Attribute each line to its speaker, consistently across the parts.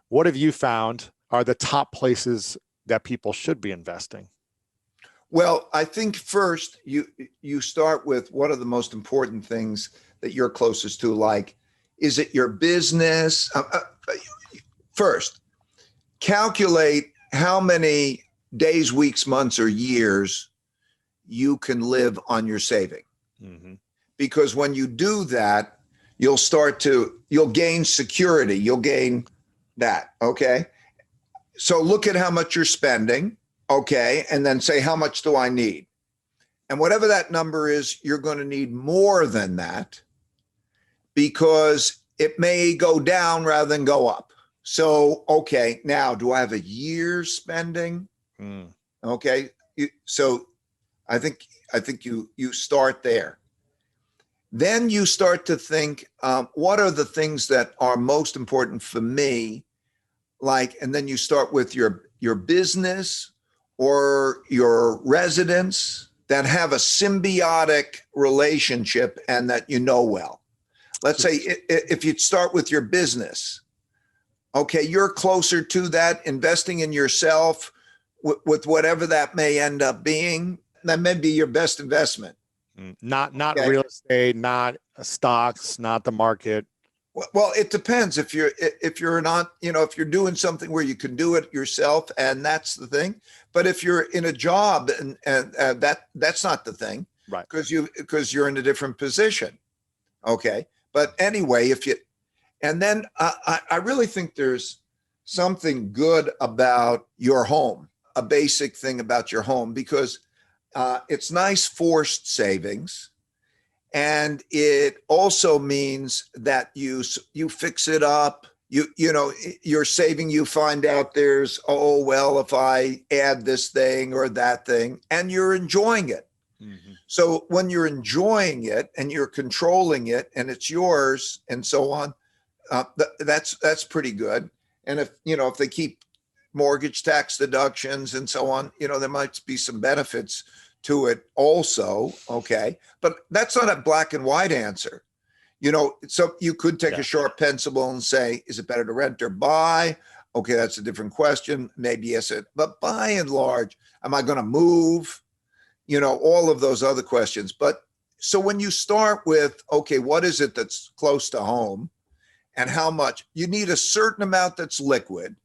Speaker 1: What have you found are the top places that people should be investing?
Speaker 2: Well, I think first you start with what are the most important things that you're closest to, like, is it your business? First, calculate how many days, weeks, months, or years you can live on your saving.
Speaker 1: Mm-hmm.
Speaker 2: Because when you do that, you'll gain security. You'll gain that. Okay. So look at how much you're spending. Okay. And then say, how much do I need? And whatever that number is, you're going to need more than that because it may go down rather than go up. So, okay, now do I have a year's spending? Okay. So I think you start there. Then you start to think, what are the things that are most important for me? And then you start with your business or your residence that have a symbiotic relationship and that you know well. Let's say if you start with your business, okay, you're closer to that, investing in yourself with whatever that may end up being. That may be your best investment.
Speaker 1: Not okay. Real estate, not stocks, not the market.
Speaker 2: Well, it depends. If you're not, if you're doing something where you can do it yourself, and that's the thing. But if you're in a job and that's not the thing,
Speaker 1: right?
Speaker 2: Because you're in a different position. Okay. But anyway, and then I really think there's something good about your home, a basic thing about your home, because it's nice forced savings. And it also means that you fix it up. You're saving, you find out there's, oh, well, if I add this thing or that thing, and you're enjoying it. Mm-hmm. So when you're enjoying it and you're controlling it and it's yours and so on, that's pretty good. And if they keep mortgage tax deductions and so on, there might be some benefits to it also. Okay. But that's not a black and white answer. So you could take a sharp pencil and say, is it better to rent or buy? Okay. That's a different question. Maybe yes. But by and large, am I going to move? All of those other questions. But so when you start with, okay, what is it that's close to home and how much? You need a certain amount that's liquid.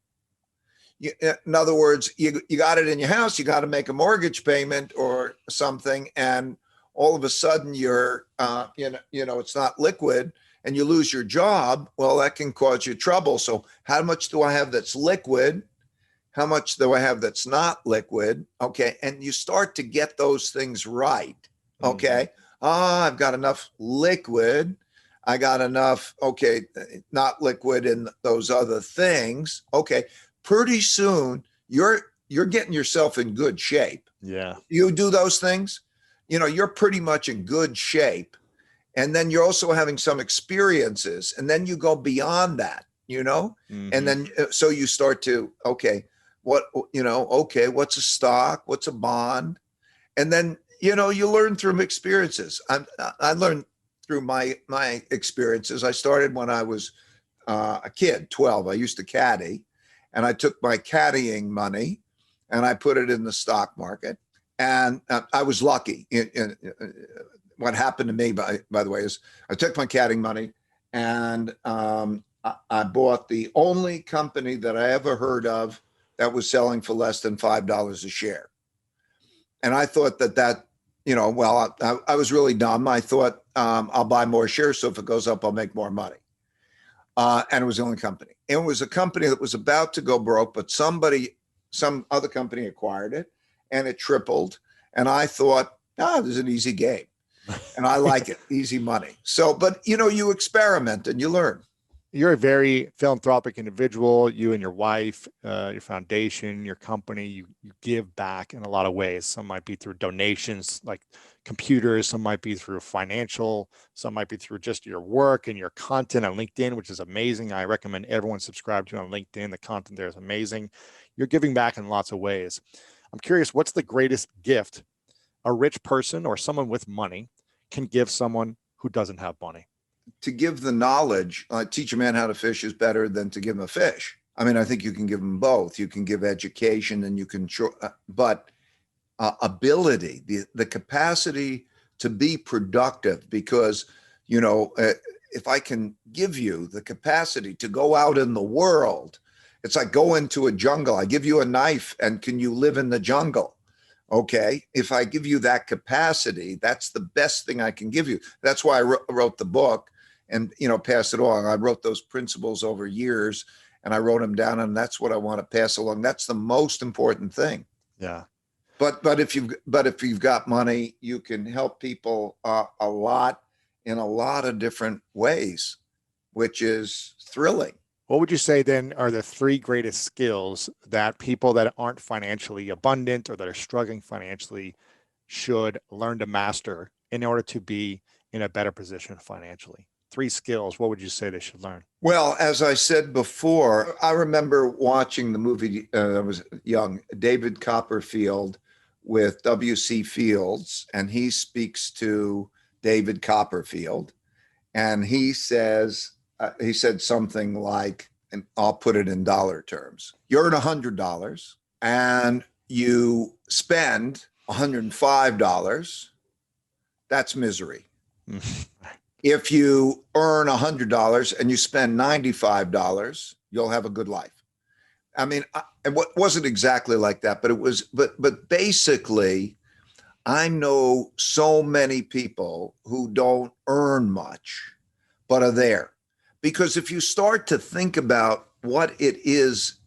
Speaker 2: In other words, you got it in your house, you got to make a mortgage payment or something, and all of a sudden you're, it's not liquid and you lose your job. Well, that can cause you trouble. So how much do I have that's liquid? How much do I have that's not liquid? Okay. And you start to get those things right. Okay. Mm-hmm. I've got enough liquid. I got enough, okay, not liquid in those other things. Okay. Pretty soon you're getting yourself in good shape.
Speaker 1: Yeah.
Speaker 2: You do those things, you're pretty much in good shape. And then you're also having some experiences, and then you go beyond that, mm-hmm. And then, so you start to, okay, what's a stock? What's a bond? And then, you learn through experiences. I learned through my experiences. I started when I was a kid, 12. I used to caddy. And I took my caddying money and I put it in the stock market. And I was lucky. What happened to me, by the way, is I took my caddying money and I bought the only company that I ever heard of that was selling for less than $5 a share. And I thought that I was really dumb. I thought I'll buy more shares, so if it goes up, I'll make more money. And it was the only company. It was a company that was about to go broke, but some other company acquired it and it tripled. And I thought, this is an easy game. And I like it, easy money. So, but you experiment and you learn.
Speaker 1: You're a very philanthropic individual. You and your wife, your foundation, your company, you give back in a lot of ways. Some might be through donations like computers, some might be through financial, some might be through just your work and your content on LinkedIn, which is amazing. I recommend everyone subscribe to you on LinkedIn. The content there is amazing. You're giving back in lots of ways. I'm curious, what's the greatest gift a rich person or someone with money can give someone who doesn't have money?
Speaker 2: To give the knowledge, teach a man how to fish is better than to give him a fish. I mean, I think you can give them both. You can give education and you can, but ability, the capacity to be productive, because, you know, if I can give you the capacity to go out in the world, it's like go into a jungle. I give you a knife and can you live in the jungle? Okay. If I give you that capacity, that's the best thing I can give you. That's why I wrote the book and, you know, pass it along. I wrote those principles over years and I wrote them down, and that's what I want to pass along. That's the most important thing.
Speaker 1: Yeah.
Speaker 2: But if you've got money, you can help people a lot in a lot of different ways, which is thrilling.
Speaker 1: What would you say then are the three greatest skills that people that aren't financially abundant or that are struggling financially should learn to master in order to be in a better position financially? Three skills, what would you say they should learn?
Speaker 2: Well, as I said before, I remember watching the movie, I was young, David Copperfield with W.C. Fields, and he speaks to David Copperfield, and he said something like, and I'll put it in dollar terms, you earn $100 and you spend $105, that's misery. If you earn $100 and you spend $95, you'll have a good life. I mean, it wasn't exactly like that, but it was, but basically, I know so many people who don't earn much, but are there. Because if you start to think about what it is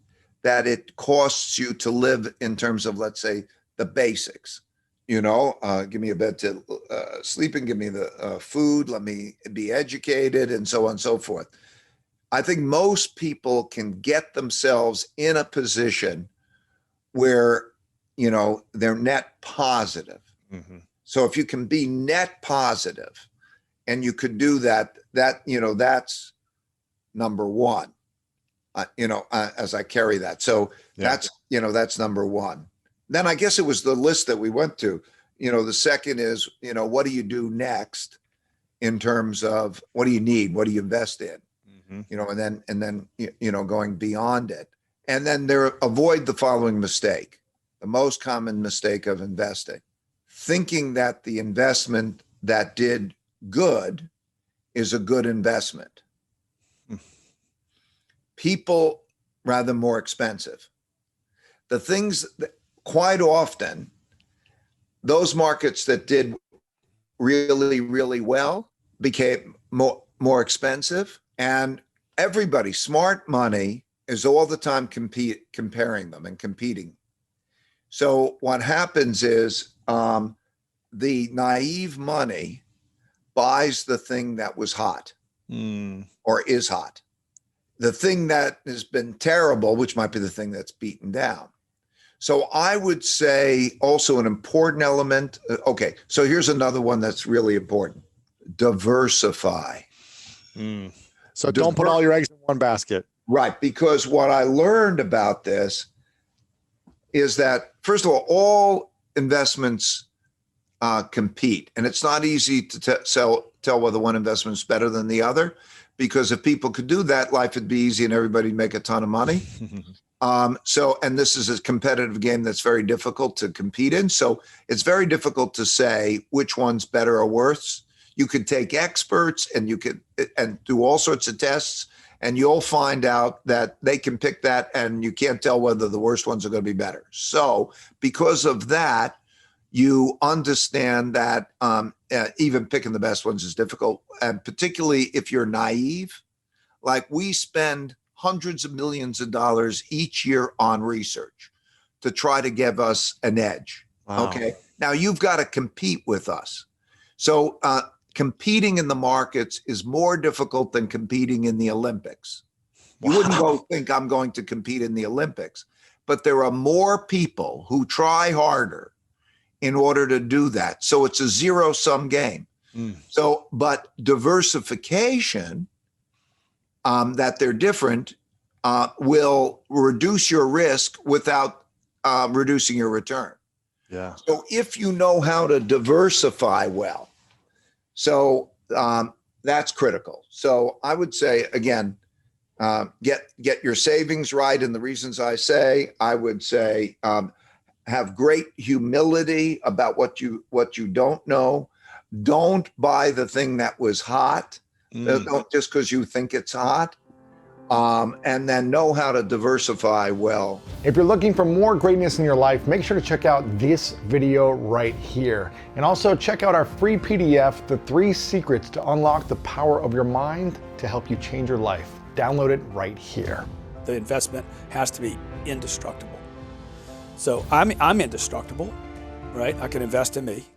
Speaker 2: that it costs you to live in terms of, let's say, the basics, you know, give me a bed to sleep in, give me the food, let me be educated, and so on and so forth. I think most people can get themselves in a position where, you know, they're net positive. Mm-hmm. So if you can be net positive and you could do that, you know, that's number one, as I carry that. So that's, you know, that's number one. Then I guess it was the list that we went to. You know, the second is, you know, what do you do next in terms of what do you need? What do you invest in? Mm-hmm. You know, and then, you know, going beyond it. And then avoid the following mistake, the most common mistake of investing, thinking that the investment that did good is a good investment. People rather more expensive. The things that quite often, those markets that did really, really well became more expensive, and everybody, smart money is all the time comparing them and competing. So what happens is the naive money buys the thing that was hot or is hot. The thing that has been terrible, which might be the thing that's beaten down. So I would say also an important element. Okay, so here's another one that's really important. Diversify.
Speaker 1: So don't put all your eggs in one basket.
Speaker 2: Right, because what I learned about this is that, first of all investments compete. And it's not easy to tell whether one investment is better than the other, because if people could do that, life would be easy and everybody'd make a ton of money. And this is a competitive game that's very difficult to compete in. So it's very difficult to say which one's better or worse. You could take experts and you could and do all sorts of tests, and you'll find out that they can pick that, and you can't tell whether the worst ones are going to be better. So because of that, you understand that even picking the best ones is difficult, and particularly if you're naive. Like, we spend hundreds of millions of dollars each year on research to try to give us an edge. Wow. Okay. Now you've got to compete with us. So competing in the markets is more difficult than competing in the Olympics. You wouldn't go think I'm going to compete in the Olympics, but there are more people who try harder in order to do that. So it's a zero-sum game. So, but diversification, that they're different, will reduce your risk without reducing your return. Yeah. So if you know how to diversify well, so that's critical. So I would say, again, Get your savings right. And the reasons I say, I would say, have great humility about what you don't know. Don't buy the thing that was hot. Don't just because you think it's hot. And then know how to diversify well.
Speaker 3: If you're looking for more greatness in your life, make sure to check out this video right here. And also check out our free PDF, The 3 Secrets to Unlock the Power of Your Mind to help you change your life. Download it right here.
Speaker 4: The investment has to be indestructible. So I'm indestructible, right? I can invest in me.